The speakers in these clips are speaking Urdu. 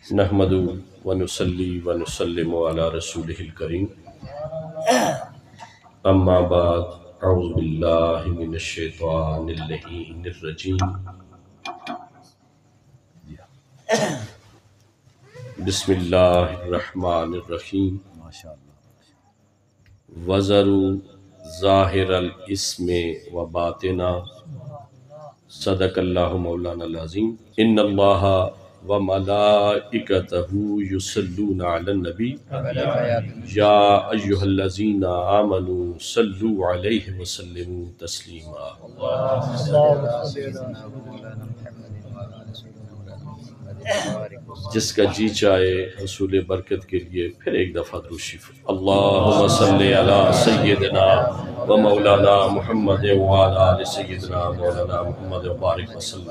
نحمدُ ونصلی ونسلم علی رسولہ الکریم اما بعد اعوذ باللہ من الشیطان اللعین الرجیم بسم اللہ الرحمن الرحیم وَذَرُوا ظَاهِرَ الْإِثْمِ وَبَاطِنَهُ صدق اللہ مولانا العظیم ان اللہ وملائکتہ یصلون علی النبی یا ایہا الذین آمنوا صلوا علیہ وسلموا تسلیما جس کا جی چاہے حصول برکت کے لیے پھر ایک دفعہ درود شریف اللہم صلی علی سیدنا و مولانا محمد وعلی آل سیدنا مولانا محمد وبارک وسلم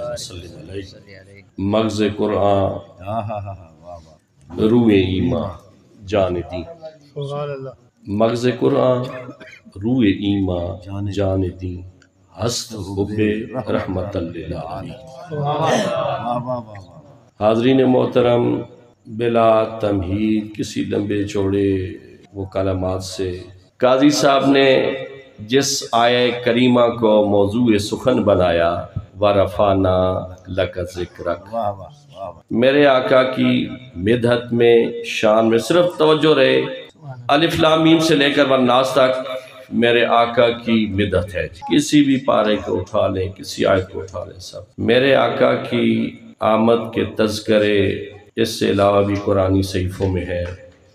علیہ مغز قرآن روح ایمان جان دین مغز قرآن روح ایمان جان دین ہست حب رحمت للعالمین حاضرین محترم بلا تمہید کسی لمبے چوڑے وہ کلمات سے قاضی صاحب نے جس آیہ کریمہ کو موضوع سخن بنایا وَرَفَعْنَا لَكَ ذِكْرَكَ میرے آقا کی مدحت میں شان میں صرف توجہ رہے الف لام میم سے لے کر والناس تک میرے آقا کی مدحت ہے کسی بھی پارے کو اٹھا لیں کسی آیت کو اٹھا لیں سب میرے آقا کی آمد کے تذکرے اس سے علاوہ بھی قرآنی صحیفوں میں ہے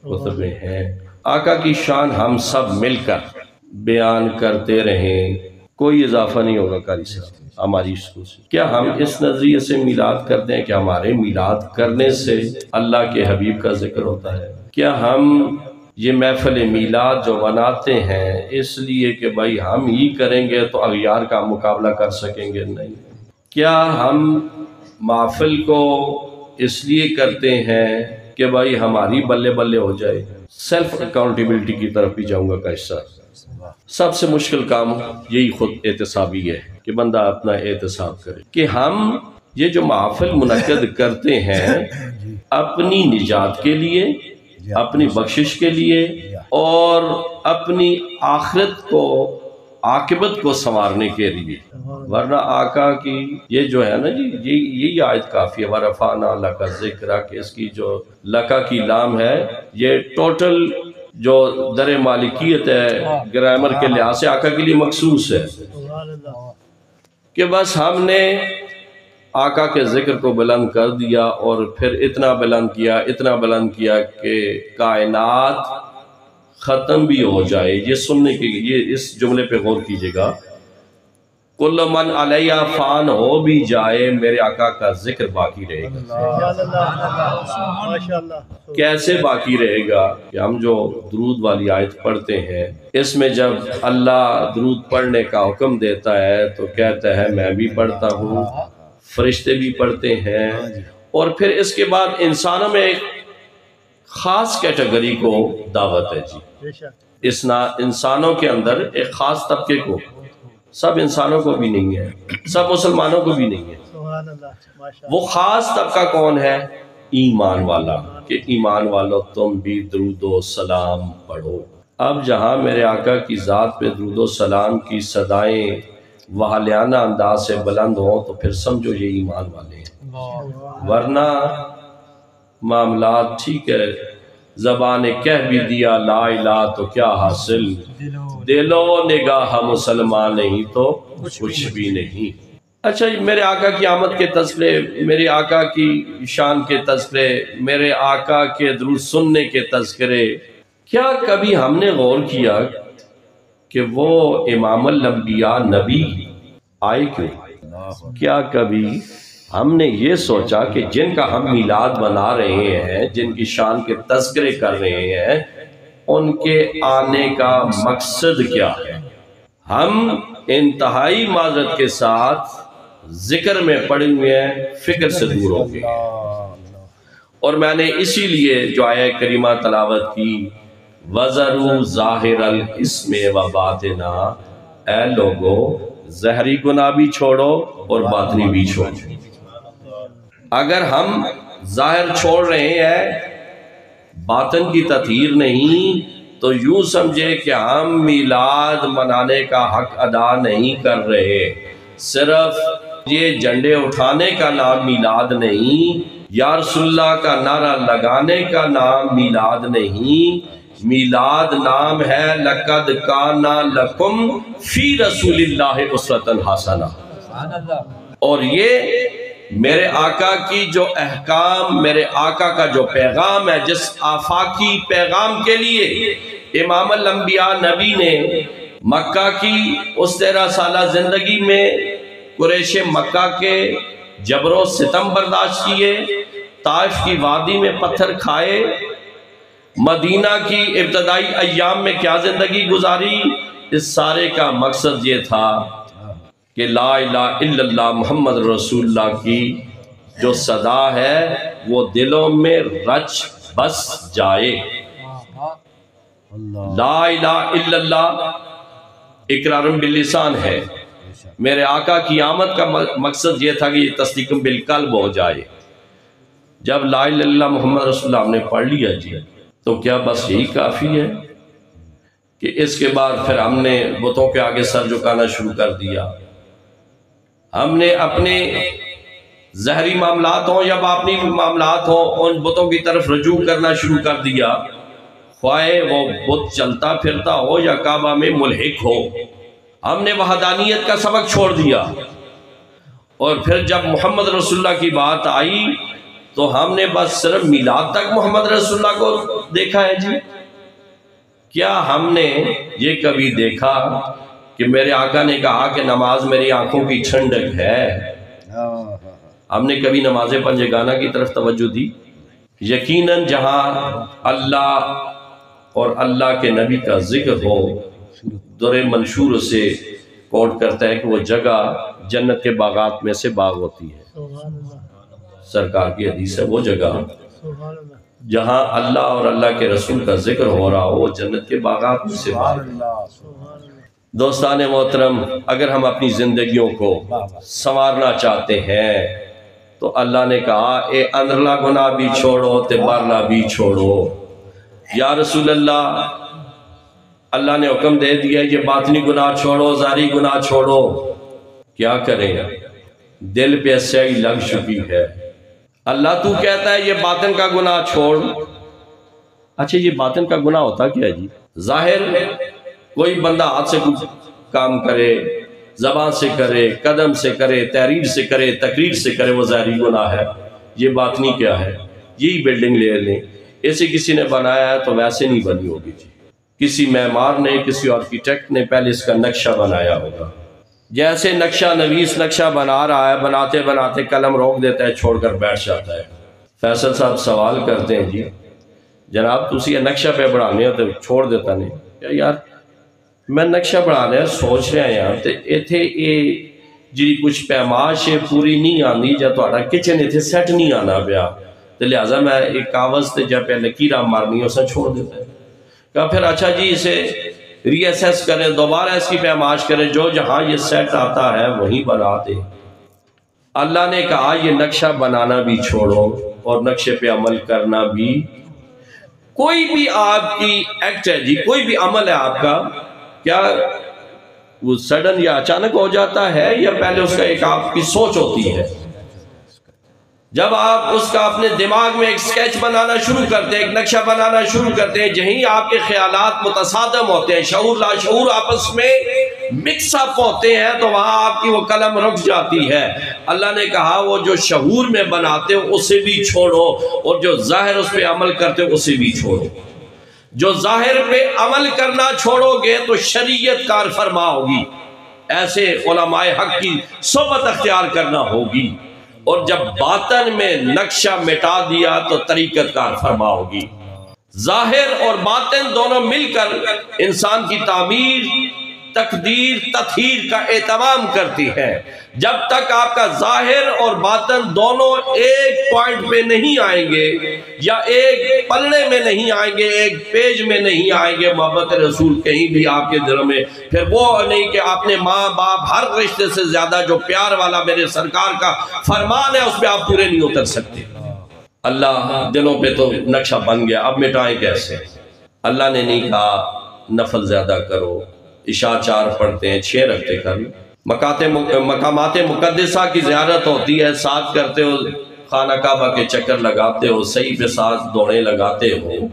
کتب میں ہے آقا کی شان ہم سب مل کر بیان کرتے رہیں کوئی اضافہ نہیں ہوگا قاری صاحب ہماری اسکول سے کیا ہم اس نظریے سے میلاد کرتے ہیں کہ ہمارے میلاد کرنے سے اللہ کے حبیب کا ذکر ہوتا ہے کیا ہم یہ محفل میلاد جو بناتے ہیں اس لیے کہ بھائی ہم ہی کریں گے تو اغیار کا مقابلہ کر سکیں گے نہیں کیا ہم محفل کو اس لیے کرتے ہیں کہ بھائی ہماری بلے بلے ہو جائے سیلف اکاؤنٹیبلٹی کی طرف بھی جاؤں گا کیسا سب سے مشکل کام یہی خود احتسابی ہے کہ بندہ اپنا احتساب کرے کہ ہم یہ جو محفل منعقد کرتے ہیں اپنی نجات کے لیے اپنی بخشش کے لیے اور اپنی آخرت کو عاقبت کو سنوارنے کے لیے ورنہ آقا کی یہ جو ہے نا جی یہی آیت کافی ہے وَرَفَعْنَا لَكَ ذِكْرَكَ کہ اس کی جو لکا کی لام ہے یہ ٹوٹل جو در مالکیت ہے گرامر کے لحاظ سے آقا کے لیے مخصوص ہے کہ بس ہم نے آقا کے ذکر کو بلند کر دیا اور پھر اتنا بلند کیا کہ کائنات ختم بھی ہو جائے یہ سننے کے یہ اس جملے پہ غور کیجئے گا کل من علیہ فان ہو بھی جائے میرے آقا کا ذکر باقی رہے گا کیسے باقی رہے گا کہ ہم جو درود والی آیت پڑھتے ہیں اس میں جب اللہ درود پڑھنے کا حکم دیتا ہے تو کہتا ہے میں بھی پڑھتا ہوں فرشتے بھی پڑھتے ہیں اور پھر اس کے بعد انسانوں میں ایک خاص کیٹیگری کو دعوت ہے جی انسانوں کے اندر ایک خاص طبقے کو سب انسانوں کو بھی نہیں ہے سب مسلمانوں کو بھی نہیں ہے وہ خاص طبقہ کون ہے ایمان والا کہ ایمان والو تم بھی درود و سلام پڑھو اب جہاں میرے آقا کی ذات پہ درود و سلام کی صدائیں وحالیانہ انداز سے بلند ہوں تو پھر سمجھو یہ ایمان والے ہیں ورنہ معاملات ٹھیک ہے زبان کہہ بھی دیا لا الہ تو کیا حاصل دل و نگاہ مسلمان نہیں تو کچھ بھی نہیں اچھا میرے آقا کی آمد کے تذکرے میرے آقا کی شان کے تذکرے میرے آقا کے درود سننے کے تذکرے کیا کبھی ہم نے غور کیا کہ وہ امام الانبیاء نبی آئے کیوں کیا کبھی ہم نے یہ سوچا کہ جن کا ہم میلاد بنا رہے ہیں جن کی شان کے تذکرے کر رہے ہیں ان کے آنے کا مقصد کیا ہے ہم انتہائی معذرت کے ساتھ ذکر میں پڑے ہوئے ہیں فکر سے دور ہو گئے اور میں نے اسی لیے جو آیہ کریمہ تلاوت کی وَذَرُوا ظَاهِرَ الْإِثْمِ وَبَاطِنَهُ اے لوگو ظاہری گناہ بھی چھوڑو اور باطنی بھی چھوڑو اگر ہم ظاہر چھوڑ رہے ہیں، باطن کی تطہیر نہیں، تو یوں سمجھے کہ ہم میلاد منانے کا حق ادا نہیں کر رہے۔ صرف یہ جھنڈے اٹھانے کا نام میلاد نہیں، یا رسول اللہ کا نعرہ لگانے کا نام میلاد نہیں، میلاد نام ہے لَقَدْ كَانَ لَكُمْ فِي رَسُولِ اللَّهِ أُسْوَةٌ حَسَنَةٌ۔ اور یہ میرے آقا کی جو احکام، میرے آقا کا جو پیغام ہے، جس آفاقی پیغام کے لیے امام الانبیاء نبی نے مکہ کی اس 13 سالہ زندگی میں قریش مکہ کے جبر و ستم برداشت کیے، طائف کی وادی میں پتھر کھائے، مدینہ کی ابتدائی ایام میں کیا زندگی گزاری، اس سارے کا مقصد یہ تھا کہ لا الہ الا اللہ محمد رسول اللہ کی جو صدا ہے وہ دلوں میں رچ بس جائے۔ لا الہ الا اللہ اقرار باللسان ہے، میرے آقا کی آمد کا مقصد یہ تھا کہ یہ تصدیق بالقلب ہو جائے۔ جب لا الہ الا اللہ محمد رسول اللہ ہم نے پڑھ لیا جی، تو کیا بس یہی کافی ہے کہ اس کے بعد پھر ہم نے بتوں کے آگے سر جھکانا شروع کر دیا؟ ہم نے اپنے ظاہری معاملات ہوں یا باطنی معاملات ہوں ان بتوں کی طرف رجوع کرنا شروع کر دیا، خواہ وہ بت چلتا پھرتا ہو یا کعبہ میں ملحق ہو۔ ہم نے وحدانیت کا سبق چھوڑ دیا، اور پھر جب محمد رسول اللہ کی بات آئی تو ہم نے بس صرف میلاد تک محمد رسول اللہ کو دیکھا ہے جی۔ کیا ہم نے یہ کبھی دیکھا کہ میرے آقا نے کہا کہ نماز میری آنکھوں کی ٹھنڈک ہے؟ ہم نے کبھی نماز پنجگانہ کی طرف توجہ دی؟ یقیناً جہاں اللہ اور اللہ کے نبی کا ذکر ہو، در منشور سے کوٹ کرتا ہے کہ وہ جگہ جنت کے باغات میں سے باغ ہوتی ہے۔ سرکار کی حدیث ہے وہ جگہ جہاں اللہ اور اللہ کے رسول کا ذکر ہو رہا ہو، وہ جنت کے باغات میں سے باغ۔ دوستان محترم، اگر ہم اپنی زندگیوں کو سنوارنا چاہتے ہیں تو اللہ نے کہا اے اندرلا گناہ بھی چھوڑو تے بارلا بھی چھوڑو۔ یا رسول اللہ، اللہ نے حکم دے دیا یہ باطنی گناہ چھوڑو، ظاہری گناہ چھوڑو، کیا کریں؟ دل پہ سیاہی لگ چکی ہے۔ اللہ تو کہتا ہے یہ باطن کا گناہ چھوڑ۔ اچھا یہ باطن کا گناہ ہوتا کیا ہے جی؟ ظاہر کوئی بندہ ہاتھ سے کچھ کام کرے، زبان سے کرے، قدم سے کرے، تحریر سے کرے، تقریر سے کرے، وہ ظاہری گناہ ہے۔ یہ باطنی کیا ہے؟ یہی بلڈنگ لے لیں، ایسے کسی نے بنایا ہے تو ویسے نہیں بنی ہوگی جی۔ کسی معمار نے، کسی آرکیٹیکٹ نے پہلے اس کا نقشہ بنایا ہوگا۔ جیسے نقشہ نویس نقشہ بنا رہا ہے، بناتے بناتے قلم روک دیتا ہے، چھوڑ کر بیٹھ جاتا ہے۔ فیصل صاحب سوال کرتے ہیں جی جناب تسی یہ نقشہ پہ بڑھانے ہو تو چھوڑ دیتا نہیں؟ یار میں نقشہ بڑھانے سوچ رہا یار تے ایتھے یہ جی کچھ پیمائش پوری نہیں آندی، جب تہاڈا کچن ایتھے سیٹ نہیں آنا پیا تو لہٰذا میں ایک کاغذ تے جب پہ لکیراں مارنی اسے چھوڑ دیتا ہے۔ کہا پھر اچھا جی اسے ری ایسیس کریں، دوبارہ اس کی پیمائش کریں، جو جہاں یہ سیٹ آتا ہے وہیں بنا دے۔ اللہ نے کہا یہ نقشہ بنانا بھی چھوڑو اور نقشے پہ عمل کرنا بھی۔ کوئی بھی آپ کی ایکٹ ہے جی، کوئی بھی عمل ہے آپ کا، کیا وہ سڈن یا اچانک ہو جاتا ہے یا پہلے اس کا ایک آپ کی سوچ ہوتی ہے؟ جب آپ اس کا اپنے دماغ میں ایک سکیچ بنانا شروع کرتے ہیں، ایک نقشہ بنانا شروع کرتے ہیں، جہیں آپ کے خیالات متصادم ہوتے ہیں، شعور لا شعور آپس میں مکس اپ ہوتے ہیں، تو وہاں آپ کی وہ قلم رک جاتی ہے۔ اللہ نے کہا وہ جو شعور میں بناتے ہو اسے بھی چھوڑو، اور جو ظاہر اس پہ عمل کرتے ہو اسے بھی چھوڑو۔ جو ظاہر پہ عمل کرنا چھوڑو گے تو شریعت کار فرما ہوگی، ایسے علماء حق کی صحبت اختیار کرنا ہوگی، اور جب باطن میں نقشہ مٹا دیا تو طریقت کار فرما ہوگی۔ ظاہر اور باطن دونوں مل کر انسان کی تعمیر، تقدیر، تطہیر کا اہتمام کرتی ہے۔ جب تک آپ کا ظاہر اور باطن دونوں ایک پوائنٹ پہ نہیں آئیں گے، یا ایک پلڑے میں نہیں آئیں گے، ایک پیج میں نہیں آئیں گے، محبت رسول کہیں بھی آپ کے دل میں، پھر وہ نہیں کہ آپ نے ماں باپ ہر رشتے سے زیادہ جو پیار والا میرے سرکار کا فرمان ہے اس پہ آپ پورے نہیں اتر سکتے۔ اللہ دلوں پہ تو نقشہ بن گیا، اب مٹائیں کیسے؟ اللہ نے نہیں کہا نفل زیادہ کرو، عشاء 4 پڑھتے ہیں 6 رکھتے کر لو، مقامات مقدسہ کی زیارت ہوتی ہے 7 کرتے ہو، خانہ کعبہ کے چکر لگاتے ہو، صحیح پہ 7 دوڑیں لگاتے ہو،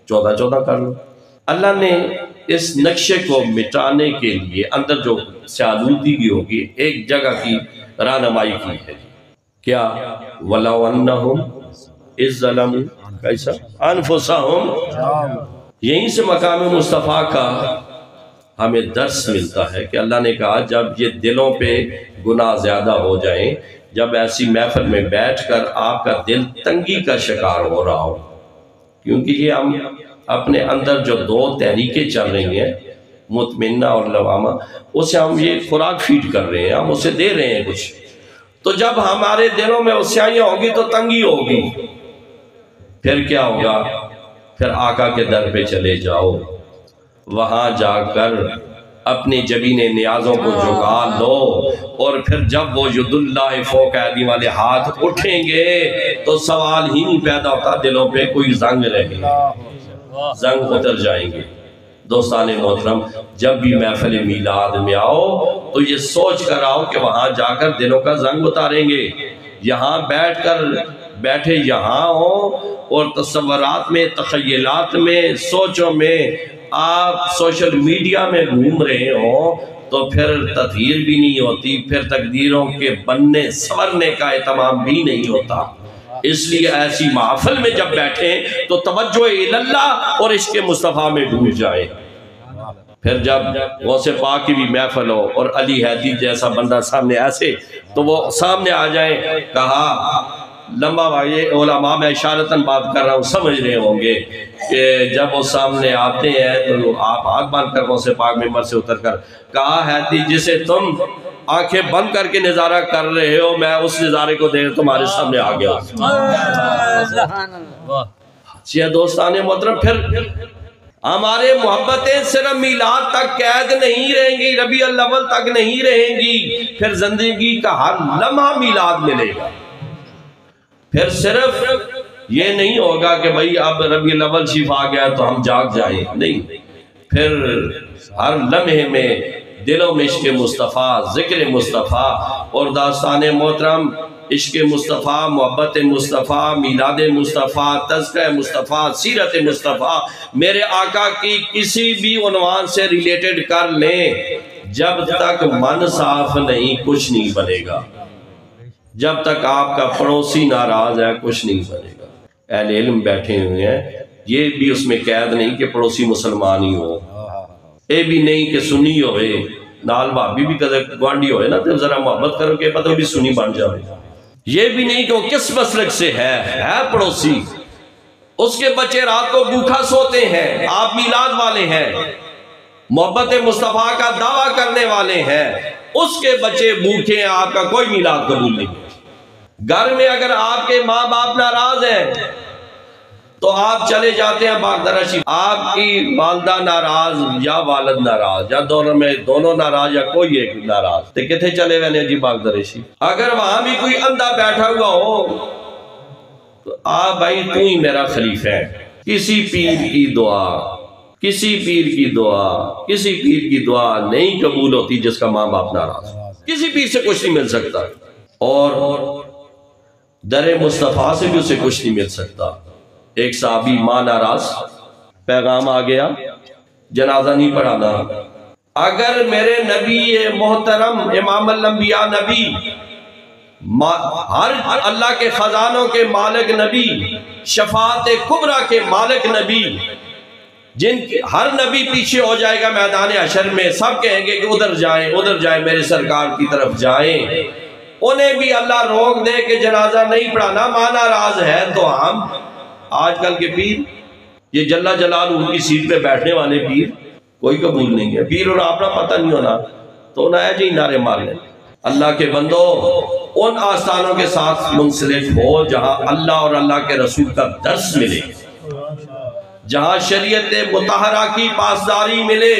14 کر لو۔ اللہ نے اس نقشے کو مٹانے کے لیے اندر جو سیالودگی ہوگی ایک جگہ کی رہنمائی کی ہے، کیا وَلَوْ أَنَّهُمْ إِذْ ظَلَمُوا کیسا أَنفُسَهُمْ، یہیں سے مقام مصطفیٰ کا ہمیں درس ملتا ہے کہ اللہ نے کہا جب یہ دلوں پہ گناہ زیادہ ہو جائیں، جب ایسی محفل میں بیٹھ کر آپ کا دل تنگی کا شکار ہو رہا ہو، کیونکہ یہ ہم اپنے اندر جو 2 تحریکیں چل رہی ہیں مطمئنہ اور لوامہ، اسے ہم یہ خوراک فیڈ کر رہے ہیں، ہم اسے دے رہے ہیں کچھ، تو جب ہمارے دلوں میں اسیائیاں ہوگی تو تنگی ہوگی، پھر کیا ہوگا؟ پھر آقا کے در پہ چلے جاؤ، وہاں جا کر اپنی جبین نیازوں کو جھکا لو، اور پھر جب وہ ید اللہ فوق ایدی والے ہاتھ اٹھیں گے تو سوال ہی نہیں پیدا ہوتا دلوں پہ کوئی زنگ رہے، زنگ اتر جائیں گے۔ دوستان محترم، جب بھی محفل میلاد میں آؤ تو یہ سوچ کر آؤ کہ وہاں جا کر دلوں کا زنگ اتاریں گے، یہاں بیٹھے یہاں ہوں اور تصورات میں، تخیلات میں، سوچوں میں آپ سوشل میڈیا میں گھوم رہے ہوں تو پھر تطہیر بھی نہیں ہوتی، پھر تقدیروں کے بننے سورنے کا اہتمام بھی نہیں ہوتا۔ اس لیے ایسی محفل میں جب بیٹھیں تو توجہ اللہ اور عشق مصطفیٰ میں ڈوب جائیں۔ پھر جب غوث پاک کی بھی محفل ہو اور علی حیدری جیسا بندہ سامنے ایسے تو وہ سامنے آ جائیں، کہا لمبا بھائی علماء میں اشارتاً بات کر رہا ہوں، سمجھ رہے ہوں گے کہ جب وہ سامنے آتے ہیں تو آپ ہاتھ باندھ کر غوث پاک ممبر سے اتر کر کہا حیدری جسے تم آنکھیں بند کر کے نظارہ کر رہے ہو، میں اس نظارے کو دیکھ تمہارے سامنے آ گیا۔ یہ دوستان محترم، پھر ہمارے محبتیں صرف میلاد تک قید نہیں رہیں گی، ربیع الاول تک نہیں رہیں گی، پھر زندگی کا ہر لمحہ میلاد ملے گا۔ پھر صرف یہ نہیں ہوگا کہ بھئی اب ربیع الاول شریف آ گیا تو ہم جاگ جائیں، نہیں، پھر ہر لمحے میں دلوں میں عشق مصطفیٰ، ذکر مصطفیٰ، اور داستان محترم عشق مصطفیٰ، محبت مصطفیٰ، میلاد مصطفیٰ، تذکرہ مصطفیٰ، سیرت مصطفیٰ، میرے آقا کی کسی بھی عنوان سے ریلیٹڈ کر لیں، جب تک من صاف نہیں کچھ نہیں بنے گا، جب تک آپ کا پڑوسی ناراض ہے کچھ نہیں بنے گا۔ اہل علم بیٹھے ہوئے ہیں، یہ بھی اس میں قید نہیں کہ پڑوسی مسلمان ہی ہو، اے بھی نہیں کہ سنی ہوئے، نال بھابی بھی گوانڈی ہوئے نا تو ذرا محبت کرو کہ پتہ بھی سنی بن جائے، یہ بھی نہیں کہ وہ کس مسلک سے ہے پڑوسی، اس کے بچے رات کو بھوکا سوتے ہیں، آپ میلاد والے ہیں، محبت مصطفیٰ کا دعویٰ کرنے والے ہیں، اس کے بچے بھوکے ہیں، آپ کا کوئی میلاد قبول نہیں۔ گھر میں اگر آپ کے ماں باپ ناراض ہیں تو آپ چلے جاتے ہیں باغدرشی، آپ کی والدہ ناراض یا والد ناراض یا دونوں میں دونوں ناراض یا کوئی ایک ناراض تو کتنے چلے ہوئے جی باغدرشی۔ اگر وہاں بھی کوئی اندھا بیٹھا ہوا ہو تو آپ بھائی تو ہی میرا خلیفہ ہے، کسی پیر کی دعا، کسی پیر کی دعا، کسی پیر کی دعا نہیں قبول ہوتی جس کا ماں باپ ناراض، کسی پیر سے کچھ نہیں مل سکتا، اور در مصطفیٰ سے بھی اسے کچھ نہیں مل سکتا۔ ایک صحابی ماں ناراض، پیغام آ گیا جنازہ نہیں پڑھانا، اگر میرے نبی محترم امام الانبیاء نبی، ہر اللہ کے خزانوں کے مالک نبی، شفاعت کبریٰ کے مالک نبی، جن ہر نبی پیچھے ہو جائے گا میدان حشر میں، سب کہیں گے کہ ادھر جائیں میرے سرکار کی طرف جائیں، انہیں بھی اللہ روک دے کہ جنازہ نہیں پڑھانا، ماں ناراض ہے۔ تو ہم آج کل کے پیر، یہ جل جلالہ کی سیٹ پہ بیٹھنے والے پیر کوئی قبول نہیں ہے، پیر اور اپنا پتہ نہیں ہونا تو نہ ہے جی نعرے مار لیں۔ اللہ کے بندو ان آستانوں کے ساتھ منسلک ہو جہاں اللہ اور اللہ کے رسول کا درس ملے، جہاں شریعت مطہرہ کی پاسداری ملے،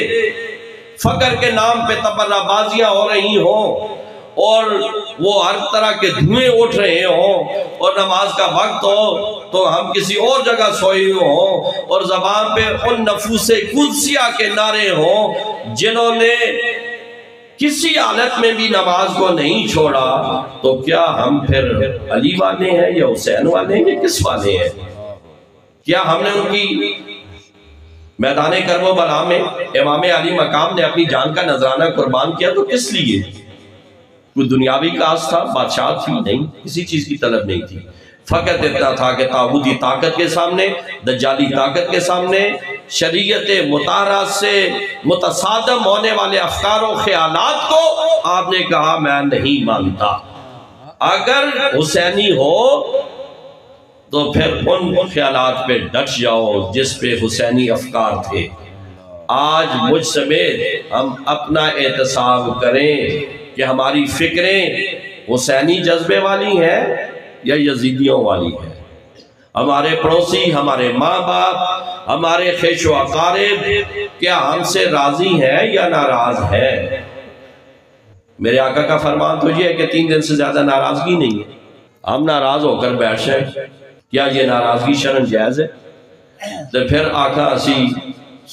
فقر کے نام پہ تبرہ بازیاں ہو رہی ہوں اور وہ ہر طرح کے دھوئیں اٹھ رہے ہوں، اور نماز کا وقت ہو تو ہم کسی اور جگہ سوئے ہوں اور زبان پہ ان نفوس قدسیہ کے نعرے ہوں جنہوں نے کسی حالت میں بھی نماز کو نہیں چھوڑا، تو کیا ہم پھر علی والے ہیں یا حسین والے ہیں یا کس والے ہیں؟ کیا ہم نے ان کی میدان کربلا میں امام علی مقام نے اپنی جان کا نذرانہ قربان کیا تو کس لیے؟ کوئی دنیاوی کاز تھا؟ بادشاہ تھی؟ نہیں، کسی چیز کی طلب نہیں تھی، فقط اتنا تھا کہ طاغوتی طاقت کے سامنے، دجالی طاقت کے سامنے، شریعت مطہرہ سے متصادم ہونے والے افکار و خیالات کو آپ نے کہا میں نہیں مانتا۔ اگر حسینی ہو تو پھر ان خیالات پہ ڈٹ جاؤ جس پہ حسینی افکار تھے۔ آج مجھ سمیت ہم اپنا احتساب کریں کہ ہماری فکریں حسینی جذبے والی ہیں یا یزیدیوں والی ہیں۔ ہمارے پڑوسی، ہمارے ماں باپ، ہمارے خیش و اقارب کیا ہم سے راضی ہیں یا ناراض ہیں؟ میرے آقا کا فرمان تو یہ ہے کہ 3 دن سے زیادہ ناراضگی نہیں ہے۔ ہم ناراض ہو کر بیٹھ جائیں، کیا یہ ناراضگی شرعاً جائز ہے؟ تو پھر آقا اسی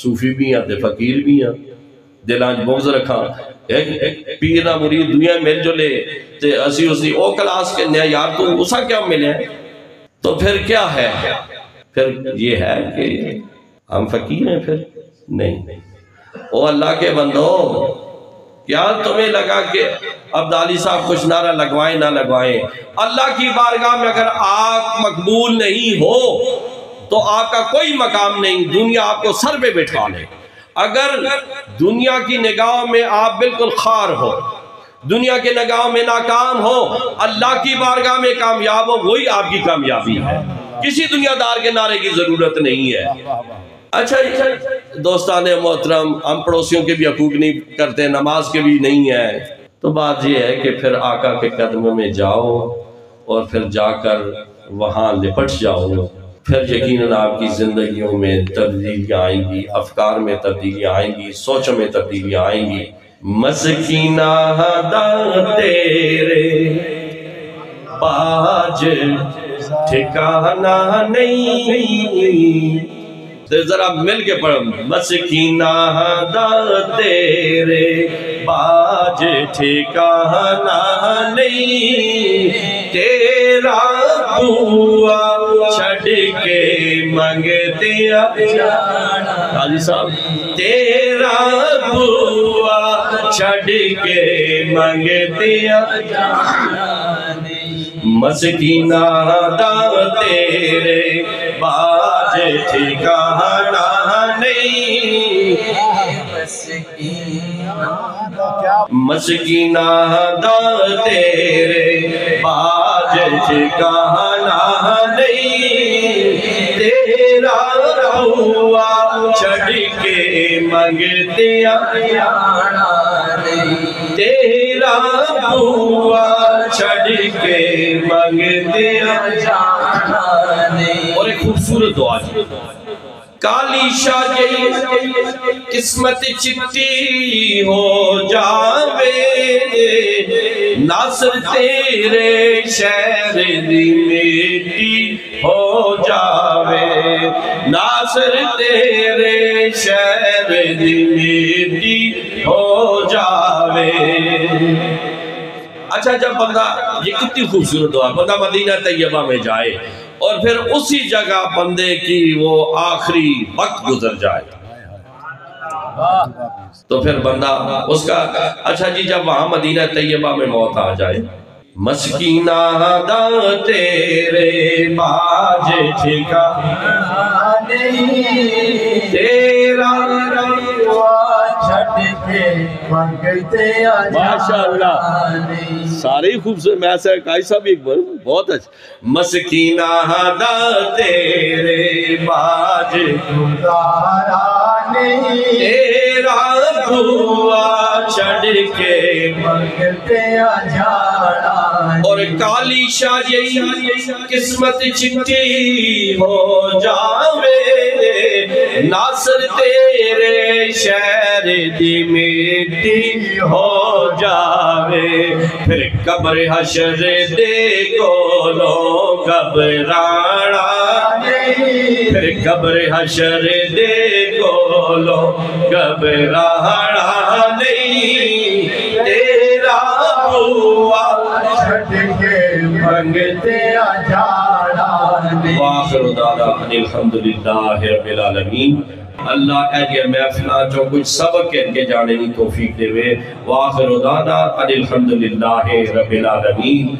صوفی بھی ہیں تے فقیر بھی ہیں، دلانچ بغض رکھا ایک پیر نہ مرید دنیا مل جو لے تے اسی او کلاس کے نیا یار تو اسا کیا ملے ہیں؟ تو پھر کیا ہے؟ پھر یہ ہے کہ ہم فقیر ہیں؟ پھر نہیں۔ او اللہ کے بندو، کیا تمہیں لگا کہ عبدالی صاحب کچھ نعرہ لگوائیں نہ لگوائیں، اللہ کی بارگاہ میں اگر آپ مقبول نہیں ہو تو آپ کا کوئی مقام نہیں، دنیا آپ کو سر پہ بٹھا لے۔ اگر دنیا کی نگاہوں میں آپ بالکل خار ہو، دنیا کے نگاہوں میں ناکام ہو، اللہ کی بارگاہ میں کامیاب ہو، وہی آپ کی کامیابی ہے، کسی دنیا دار کے نعرے کی ضرورت نہیں ہے۔ اچھا دوستان محترم، ہم پڑوسیوں کے بھی حقوق نہیں کرتے، نماز کے بھی نہیں ہے، تو بات یہ ہے کہ پھر آقا کے قدموں میں جاؤ اور پھر جا کر وہاں لپٹ جاؤ، پھر یقیناً آپ کی زندگیوں میں تبدیلیاں آئیں گی، افکار میں تبدیلیاں آئیں گی، سوچوں میں تبدیلیاں آئیں گی۔ مسکینہ دا تیرے باج ٹھکانہ نہیں، تو ذرا مل کے پڑھو، مسکینہ دا تیرے باج ٹھکانہ نہیں، تیرا بوا چھڑ کے منگتے جانا، قاضی صاحب تیرا بوا چھڑ کے منگتے جانا، مسکینہ دا تیرے باج ٹھکانہ نہیں، مسکینہ دا تیرے باج ٹھکانہ نہیں، تیرا ہوا چھڑ کے منگتے جانا نہیں، تیرا ہوا چھڑ کے منگتے جانا نہیں۔ اور ایک خوبصورت دعا ہے، کالی شاہی قسمت چٹی ہو جاوے، ناصر تیرے شہر دی میٹی ہو جاوے، ناصر تیرے شہر دی میٹی ہو جاوے۔ اچھا جب بندہ، یہ کتنی خوبصورت دعا، بندہ مدینہ طیبہ میں جائے اور پھر اسی جگہ بندے کی وہ آخری وقت گزر جائے تو پھر بندہ اس کا، اچھا جی جب وہاں مدینہ طیبہ میں موت آ جائے، مسکینہ دا تیرے باج ٹھکانہ نہیں، تیرا چھٹ کے منگتے ماشاءاللہ سارے ہی خوبصورت، میں ایسا قائی صاحب ایک بار بہت اچھا، مسکینہ دا تیرے باج ٹھکانہ نہیں، تیرا بوا چھڑ کے منگتے جانا، اور کالی شاہی قسمت چٹی ہو جاوے، ناصر تیرے شہر دی مٹی ہو جاوے پھر قبر حشر دے کولوں گھبرانا نہیں پھر قبر حشر دے کولوں گھبرانا نہیں تیرا بوا چھٹ کے منگتے جانا نہیں وآخر دعوانا الحمدللہ رب العالمین اللہ اے یہ محفلہ جو کچھ سبق ان کے جانے کی توفیق دے وے وآخر دعوانا الحمدللہ رب العالمین